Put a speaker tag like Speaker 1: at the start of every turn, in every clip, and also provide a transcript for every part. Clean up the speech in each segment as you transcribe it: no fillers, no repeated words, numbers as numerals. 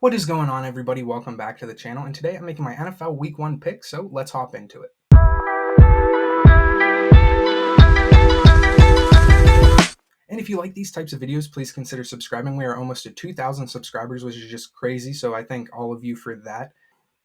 Speaker 1: What is going on, everybody? Welcome back to the channel, and today I'm making my NFL Week 1 pick, so let's hop into it. And if you like these types of videos, please consider subscribing. We are almost at 2,000 subscribers, which is just crazy, so I thank all of you for that.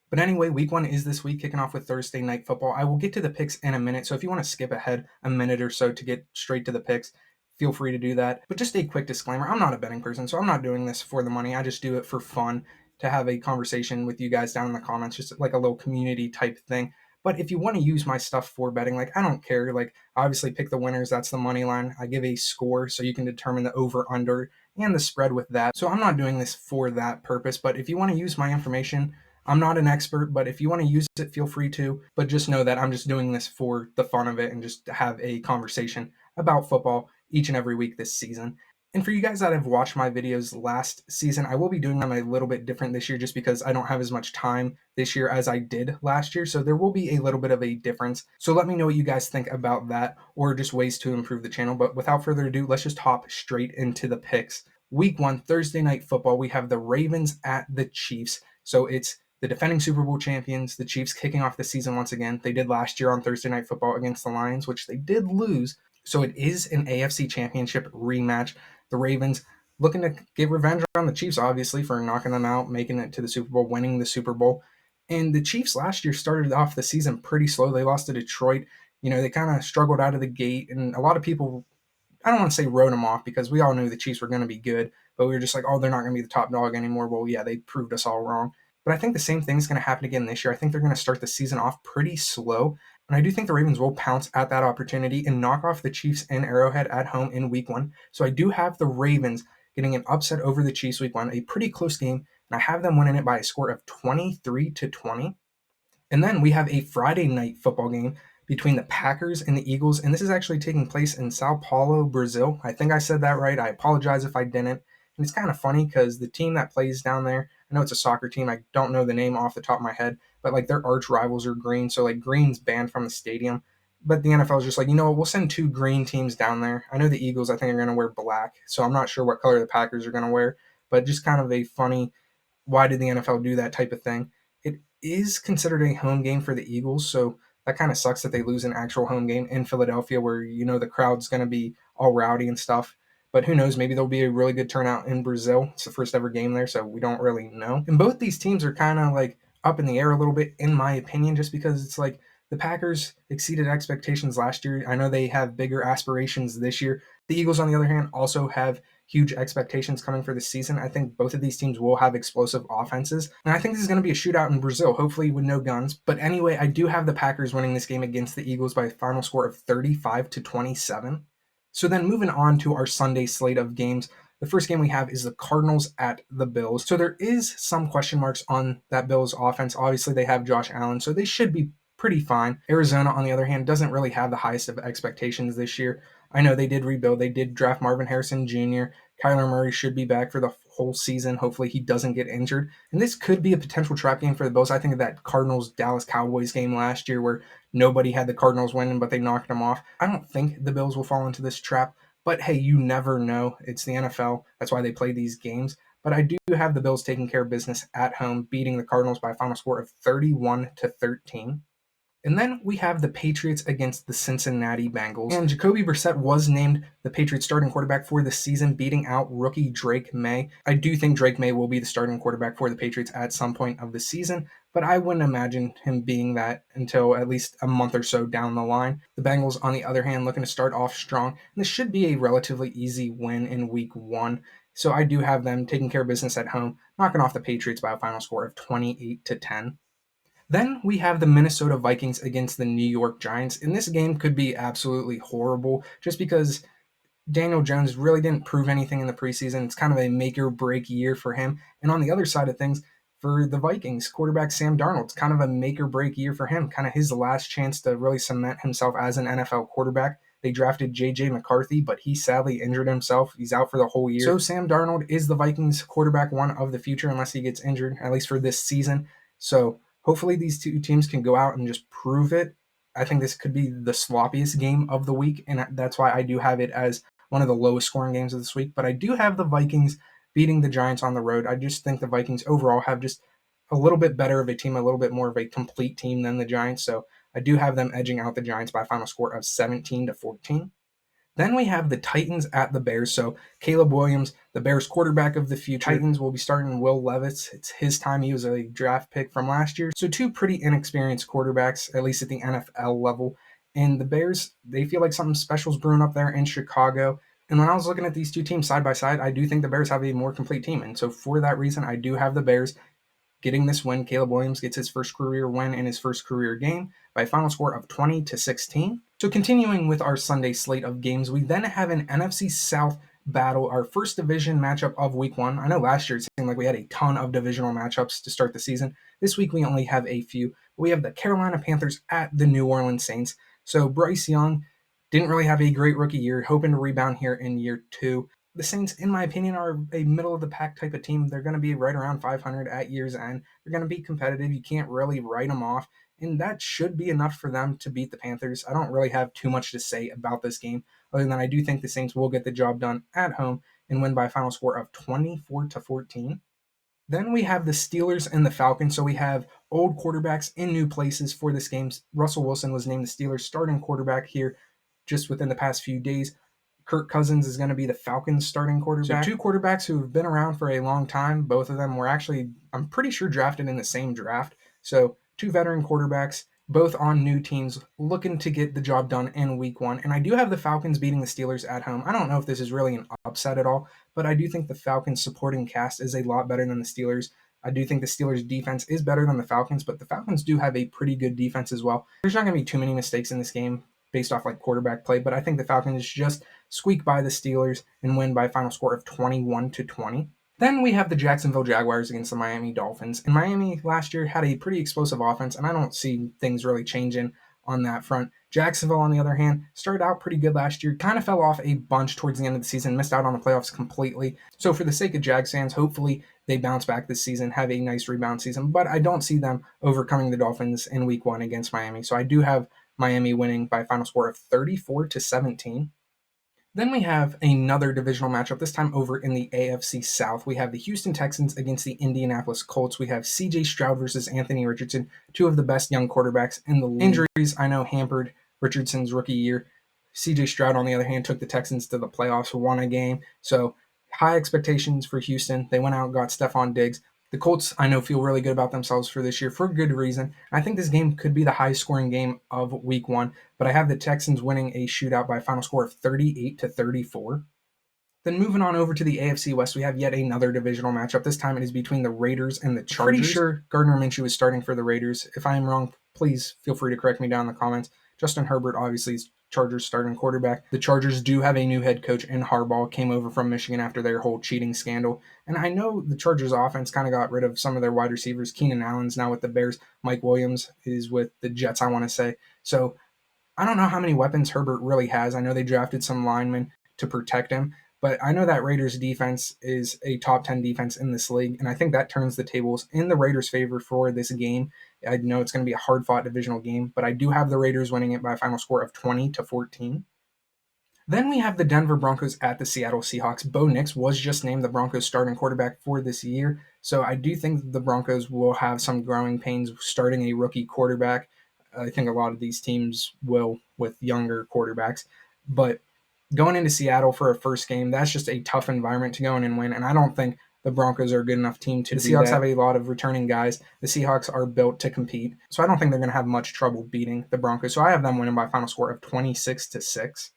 Speaker 1: But anyway, Week 1 is this week, kicking off with Thursday Night Football. I will get to the picks in a minute, so if you want to skip ahead a minute or so to get straight to the picks, feel free to do that. But just a quick disclaimer, I'm not a betting person, so I'm not doing this for the money. I just do it for fun, to have a conversation with you guys down in the comments, just like a little community type thing. But if you want to use my stuff for betting, I don't care. Obviously pick the winners, that's the money line. I give a score so you can determine the over, under, and the spread with that. So I'm not doing this for that purpose, but if you want to use my information, I'm not an expert, but if you want to use it, feel free to. But just know that I'm just doing this for the fun of it and just to have a conversation about football each and every week this season. And for you guys that have watched my videos last season, I will be doing them a little bit different this year just because I don't have as much time this year as I did last year. So there will be a little bit of a difference. So let me know what you guys think about that or just ways to improve the channel. But without further ado, let's just hop straight into the picks. Week 1, Thursday Night Football, we have the Ravens at the Chiefs. So it's the defending Super Bowl champions, the Chiefs, kicking off the season once again. They did last year on Thursday Night Football against the Lions, which they did lose. So it is an AFC Championship rematch. The Ravens looking to get revenge on the Chiefs, obviously, for knocking them out, making it to the Super Bowl, winning the Super Bowl. And the Chiefs last year started off the season pretty slow. They lost to Detroit. They kind of struggled out of the gate. And a lot of people, I don't want to say wrote them off because we all knew the Chiefs were going to be good. But we were just like, oh, they're not going to be the top dog anymore. Well, yeah, they proved us all wrong. But I think the same thing is going to happen again this year. I think they're going to start the season off pretty slow. And I do think the Ravens will pounce at that opportunity and knock off the Chiefs in Arrowhead at home in Week 1. So I do have the Ravens getting an upset over the Chiefs Week 1, a pretty close game. And I have them winning it by a score of 23-20. And then we have a Friday night football game between the Packers and the Eagles. And this is actually taking place in Sao Paulo, Brazil. I think I said that right. I apologize if I didn't. And it's kind of funny because the team that plays down there, I know it's a soccer team. I don't know the name off the top of my head, but their arch rivals are green. So green's banned from the stadium. But the NFL is just we'll send 2 green teams down there. I know the Eagles, I think, are going to wear black. So I'm not sure what color the Packers are going to wear. But just kind of a funny, why did the NFL do that type of thing? It is considered a home game for the Eagles. So that kind of sucks that they lose an actual home game in Philadelphia where, the crowd's going to be all rowdy and stuff. But who knows, maybe there'll be a really good turnout in Brazil. It's the first ever game there, so we don't really know. And both these teams are kind of up in the air a little bit, in my opinion, just because it's the Packers exceeded expectations last year. I know they have bigger aspirations this year. The Eagles, on the other hand, also have huge expectations coming for the season. I think both of these teams will have explosive offenses. And I think this is going to be a shootout in Brazil, hopefully with no guns. But anyway, I do have the Packers winning this game against the Eagles by a final score of 35-27. So then moving on to our Sunday slate of games, the first game we have is the Cardinals at the Bills. So there is some question marks on that Bills offense. Obviously, they have Josh Allen, so they should be pretty fine. Arizona, on the other hand, doesn't really have the highest of expectations this year. I know they did rebuild. They did draft Marvin Harrison Jr. Kyler Murray should be back for the whole season. Hopefully he doesn't get injured. And this could be a potential trap game for the Bills. I think of that Cardinals-Dallas Cowboys game last year where nobody had the Cardinals winning, but they knocked them off. I don't think the Bills will fall into this trap. But hey, you never know. It's the NFL. That's why they play these games. But I do have the Bills taking care of business at home, beating the Cardinals by a final score of 31-13. And then we have the Patriots against the Cincinnati Bengals. And Jacoby Brissett was named the Patriots starting quarterback for the season, beating out rookie Drake May. I do think Drake May will be the starting quarterback for the Patriots at some point of the season, but I wouldn't imagine him being that until at least a month or so down the line. The Bengals, on the other hand, looking to start off strong. And this should be a relatively easy win in Week 1. So I do have them taking care of business at home, knocking off the Patriots by a final score of 28-10. Then we have the Minnesota Vikings against the New York Giants. And this game could be absolutely horrible just because Daniel Jones really didn't prove anything in the preseason. It's kind of a make or break year for him. And on the other side of things, for the Vikings, quarterback Sam Darnold, it's kind of a make or break year for him, kind of his last chance to really cement himself as an NFL quarterback. They drafted J.J. McCarthy, but he sadly injured himself. He's out for the whole year. So Sam Darnold is the Vikings quarterback one of the future unless he gets injured, at least for this season. So hopefully these two teams can go out and just prove it. I think this could be the sloppiest game of the week, and that's why I do have it as one of the lowest scoring games of this week. But I do have the Vikings beating the Giants on the road. I just think the Vikings overall have just a little bit better of a team, a little bit more of a complete team than the Giants. So I do have them edging out the Giants by a final score of 17-14. Then we have the Titans at the Bears. So Caleb Williams, the Bears quarterback of the future. Titans will be starting Will Levis. It's his time. He was a draft pick from last year. So two pretty inexperienced quarterbacks, at least at the NFL level. And the Bears, they feel like something special's brewing up there in Chicago. And when I was looking at these two teams side by side, I do think the Bears have a more complete team. And so for that reason, I do have the Bears getting this win. Caleb Williams gets his first career win in his first career game by a final score of 20-16. So continuing with our Sunday slate of games, we then have an NFC South battle, our first division matchup of week 1. I know last year it seemed like we had a ton of divisional matchups to start the season. This week we only have a few. We have the Carolina Panthers at the New Orleans Saints. So Bryce Young didn't really have a great rookie year, hoping to rebound here in year 2. The Saints, in my opinion, are a middle-of-the-pack type of team. They're going to be right around 500 at year's end. They're going to be competitive. You can't really write them off, and that should be enough for them to beat the Panthers. I don't really have too much to say about this game, other than I do think the Saints will get the job done at home and win by a final score of 24-14. Then we have the Steelers and the Falcons. So we have old quarterbacks in new places for this game. Russell Wilson was named the Steelers starting quarterback here just within the past few days. Kirk Cousins is going to be the Falcons starting quarterback. So two quarterbacks who have been around for a long time. Both of them were actually, I'm pretty sure, drafted in the same draft. So two veteran quarterbacks, both on new teams, looking to get the job done in week 1. And I do have the Falcons beating the Steelers at home. I don't know if this is really an upset at all, but I do think the Falcons supporting cast is a lot better than the Steelers. I do think the Steelers' defense is better than the Falcons, but the Falcons do have a pretty good defense as well. There's not going to be too many mistakes in this game based off like quarterback play, but I think the Falcons just squeak by the Steelers and win by a final score of 21-20. Then we have the Jacksonville Jaguars against the Miami Dolphins. And Miami last year had a pretty explosive offense, and I don't see things really changing on that front. Jacksonville, on the other hand, started out pretty good last year, kind of fell off a bunch towards the end of the season, missed out on the playoffs completely. So for the sake of Jags fans, hopefully they bounce back this season, have a nice rebound season, but I don't see them overcoming the Dolphins in week 1 against Miami. So I do have Miami winning by a final score of 34-17. Then we have another divisional matchup, this time over in the AFC South. We have the Houston Texans against the Indianapolis Colts. We have C.J. Stroud versus Anthony Richardson, two of the best young quarterbacks in the league. Injuries, I know, hampered Richardson's rookie year. C.J. Stroud, on the other hand, took the Texans to the playoffs, won a game. So high expectations for Houston. They went out and got Stephon Diggs. The Colts, I know, feel really good about themselves for this year for good reason. I think this game could be the highest scoring game of week 1, but I have the Texans winning a shootout by a final score of 38-34. Then moving on over to the AFC West, we have yet another divisional matchup. This time it is between the Raiders and the Chargers. Pretty sure Gardner Minshew is starting for the Raiders. If I am wrong, please feel free to correct me down in the comments. Justin Herbert obviously is Chargers starting quarterback. The Chargers do have a new head coach in Harbaugh, came over from Michigan after their whole cheating scandal. And I know the Chargers offense kind of got rid of some of their wide receivers. Keenan Allen's now with the Bears. Mike Williams is with the Jets, I want to say. So I don't know how many weapons Herbert really has. I know they drafted some linemen to protect him, but I know that Raiders defense is a top 10 defense in this league, and I think that turns the tables in the Raiders' favor for this game. I know it's going to be a hard-fought divisional game, but I do have the Raiders winning it by a final score of 20-14. Then we have the Denver Broncos at the Seattle Seahawks. Bo Nix was just named the Broncos starting quarterback for this year, so I do think the Broncos will have some growing pains starting a rookie quarterback. I think a lot of these teams will with younger quarterbacks, but going into Seattle for a first game, that's just a tough environment to go in and win, and I don't think the Broncos are a good enough team to do that. The Seahawks have a lot of returning guys. The Seahawks are built to compete, so I don't think they're going to have much trouble beating the Broncos. So I have them winning by a final score of 26-6.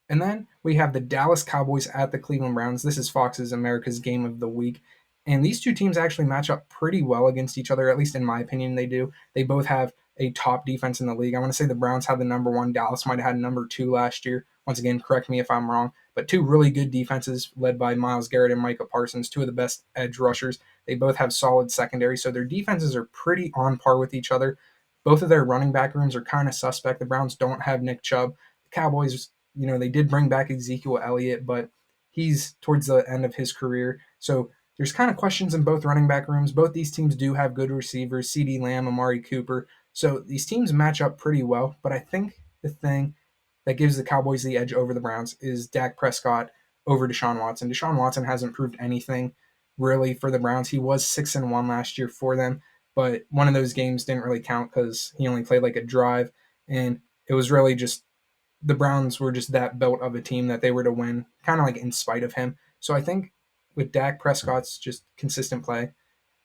Speaker 1: And then we have the Dallas Cowboys at the Cleveland Browns. This is Fox's America's Game of the Week. And these two teams actually match up pretty well against each other, at least in my opinion they do. They both have a top defense in the league. I want to say the Browns had the number 1. Dallas might have had number 2 last year. Once again, correct me if I'm wrong. But two really good defenses led by Myles Garrett and Micah Parsons, two of the best edge rushers. They both have solid secondary, so their defenses are pretty on par with each other. Both of their running back rooms are kind of suspect. The Browns don't have Nick Chubb. The Cowboys, they did bring back Ezekiel Elliott, but he's towards the end of his career. So there's kind of questions in both running back rooms. Both these teams do have good receivers, CeeDee Lamb, Amari Cooper. So these teams match up pretty well, but I think the thing that gives the Cowboys the edge over the Browns is Dak Prescott over Deshaun Watson. Deshaun Watson hasn't proved anything really for the Browns. He was 6-1 last year for them, but one of those games didn't really count because he only played like a drive, and it was really just the Browns were just that built of a team that they were to win, kind of like in spite of him. So I think with Dak Prescott's just consistent play,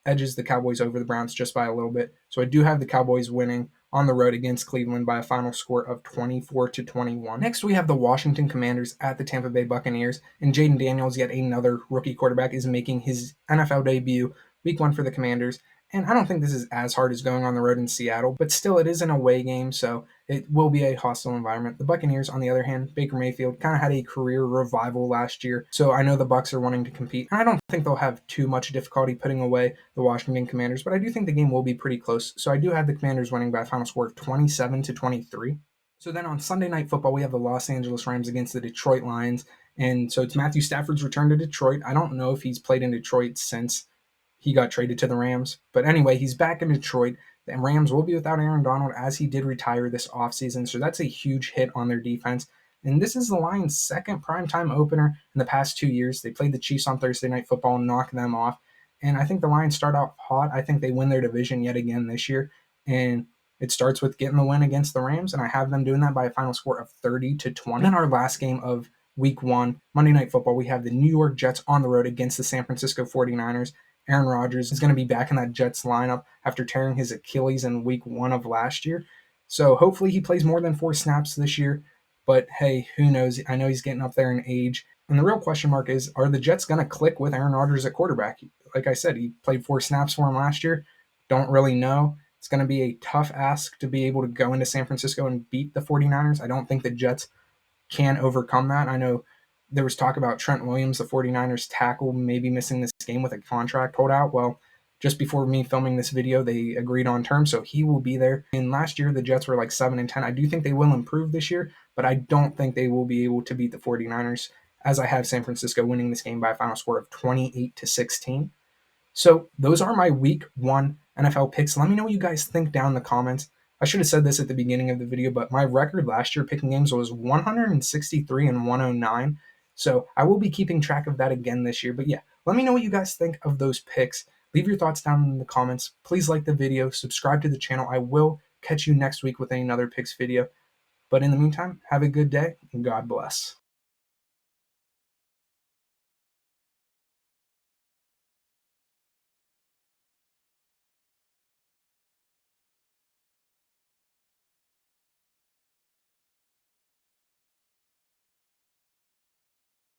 Speaker 1: edges the Cowboys over the Browns just by a little bit. So I do have the Cowboys winning on the road against Cleveland by a final score of 24-21. Next, we have the Washington Commanders at the Tampa Bay Buccaneers, and Jaden Daniels, yet another rookie quarterback, is making his NFL debut week 1 for the Commanders. And I don't think this is as hard as going on the road in Seattle, but still it is an away game, so it will be a hostile environment. The Buccaneers, on the other hand, Baker Mayfield kind of had a career revival last year, so I know the Bucs are wanting to compete. And I don't think they'll have too much difficulty putting away the Washington Commanders, but I do think the game will be pretty close. So I do have the Commanders winning by a final score of 27-23. So then on Sunday Night Football, we have the Los Angeles Rams against the Detroit Lions. And so it's Matthew Stafford's return to Detroit. I don't know if he's played in Detroit since he got traded to the Rams. But anyway, he's back in Detroit. The Rams will be without Aaron Donald as he did retire this offseason. So that's a huge hit on their defense. And this is the Lions' second primetime opener in the past 2 years. They played the Chiefs on Thursday Night Football and knocked them off. And I think the Lions start off hot. I think they win their division yet again this year. And it starts with getting the win against the Rams. And I have them doing that by a final score of 30-20. And then our last game of week 1, Monday Night Football, we have the New York Jets on the road against the San Francisco 49ers. Aaron Rodgers is going to be back in that Jets lineup after tearing his Achilles in week 1 of last year. So hopefully he plays more than 4 snaps this year. But hey, who knows? I know he's getting up there in age. And the real question mark is, are the Jets going to click with Aaron Rodgers at quarterback? Like I said, he played 4 snaps for him last year. Don't really know. It's going to be a tough ask to be able to go into San Francisco and beat the 49ers. I don't think the Jets can overcome that. I know there was talk about Trent Williams, the 49ers tackle, maybe missing this game with a contract holdout. Well, just before me filming this video, they agreed on terms, so he will be there. And last year, the Jets were like 7-10. I do think they will improve this year, but I don't think they will be able to beat the 49ers, as I have San Francisco winning this game by a final score of 28-16. So those are my week 1 NFL picks. Let me know what you guys think down in the comments. I should have said this at the beginning of the video, but my record last year picking games was 163-109. So I will be keeping track of that again this year. But yeah, let me know what you guys think of those picks. Leave your thoughts down in the comments. Please like the video, subscribe to the channel. I will catch you next week with another picks video. But in the meantime, have a good day and God bless.